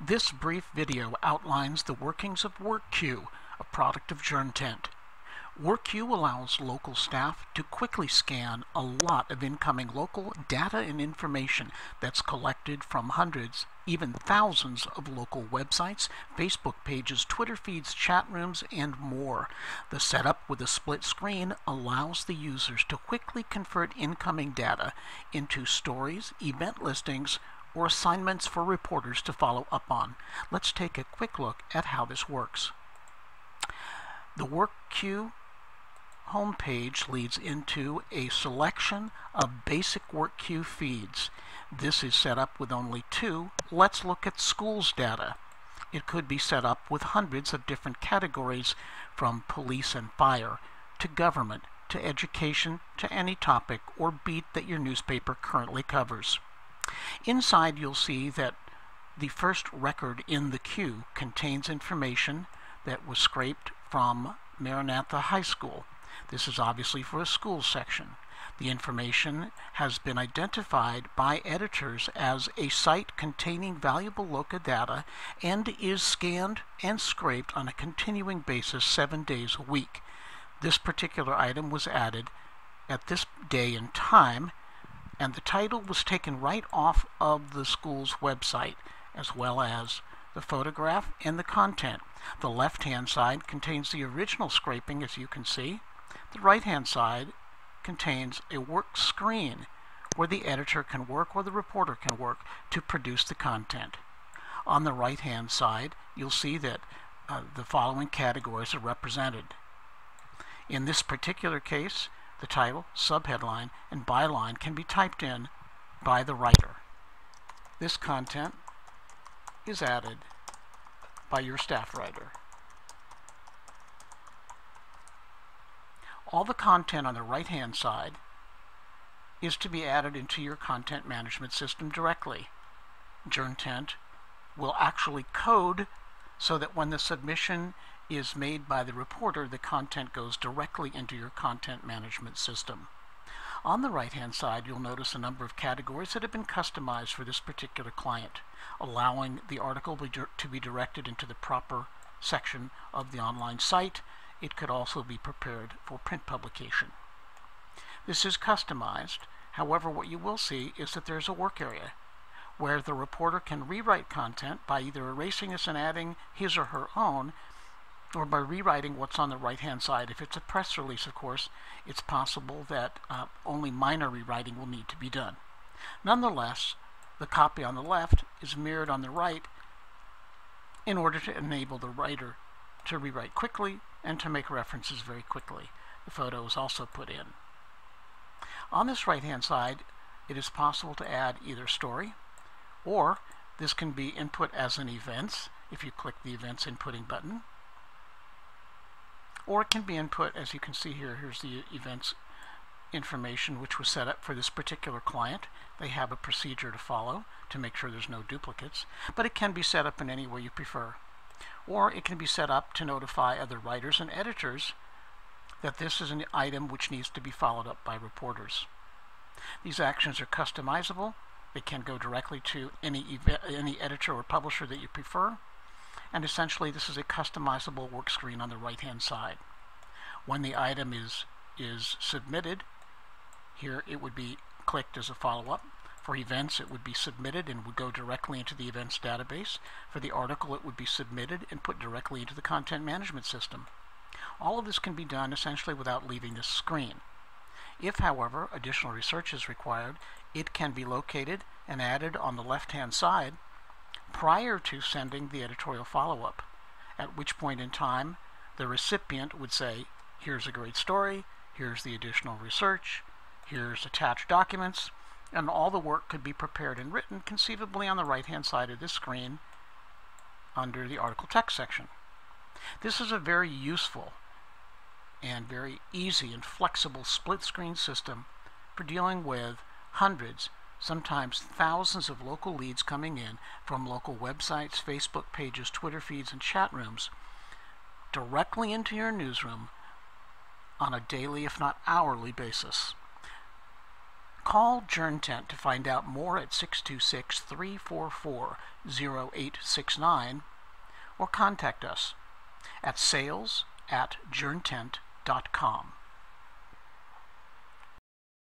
This brief video outlines the workings of WorkQueue, a product of Journtent. WorkQueue allows local staff to quickly scan a lot of incoming local data and information that's collected from hundreds, even thousands of local websites, Facebook pages, Twitter feeds, chat rooms, and more. The setup with a split screen allows the users to quickly convert incoming data into stories, event listings, or assignments for reporters to follow up on. Let's take a quick look at how this works. The WorkQueue homepage leads into a selection of basic WorkQueue feeds. This is set up with only two. Let's look at schools data. It could be set up with hundreds of different categories, from police and fire, to government, to education, to any topic or beat that your newspaper currently covers. Inside, you'll see that the first record in the queue contains information that was scraped from Maranatha High School. This is obviously for a school section. The information has been identified by editors as a site containing valuable local data and is scanned and scraped on a continuing basis 7 days a week. This particular item was added at this day and time, and the title was taken right off of the school's website, as well as the photograph and the content. The left-hand side contains the original scraping, as you can see. The right-hand side contains a work screen where the editor can work or the reporter can work to produce the content. On the right-hand side, you'll see that the following categories are represented. In this particular case, the title, subheadline, and byline can be typed in by the writer. This content is added by your staff writer. All the content on the right-hand side is to be added into your content management system directly. Journtent will actually code so that when the submission is made by the reporter, the content goes directly into your content management system. On the right-hand side, you'll notice a number of categories that have been customized for this particular client, allowing the article to be directed into the proper section of the online site. It could also be prepared for print publication. This is customized. However, what you will see is that there's a work area where the reporter can rewrite content by either erasing this and adding his or her own, or by rewriting what's on the right-hand side. If it's a press release, of course, it's possible that only minor rewriting will need to be done. Nonetheless, the copy on the left is mirrored on the right in order to enable the writer to rewrite quickly and to make references very quickly. The photo is also put in. On this right-hand side, it is possible to add either story, or this can be input as an events if you click the events inputting button, or it can be input, as you can see here. Here's the events information which was set up for this particular client. They have a procedure to follow to make sure there's no duplicates, but it can be set up in any way you prefer. Or it can be set up to notify other writers and editors that this is an item which needs to be followed up by reporters. These actions are customizable. They can go directly to any editor or publisher that you prefer. And essentially, this is a customizable work screen on the right-hand side. When the item is submitted, here it would be clicked as a follow-up. For events, it would be submitted and would go directly into the events database. For the article, it would be submitted and put directly into the content management system. All of this can be done essentially without leaving this screen. If, however, additional research is required, it can be located and added on the left-hand side prior to sending the editorial follow-up, at which point in time the recipient would say, here's a great story, here's the additional research, here's attached documents, and all the work could be prepared and written conceivably on the right-hand side of this screen under the article text section. This is a very useful and very easy and flexible split-screen system for dealing with hundreds, sometimes thousands of local leads coming in from local websites, Facebook pages, Twitter feeds, and chat rooms directly into your newsroom on a daily, if not hourly, basis. Call Journtent to find out more at 626-344-0869 or contact us at sales@journtent.com.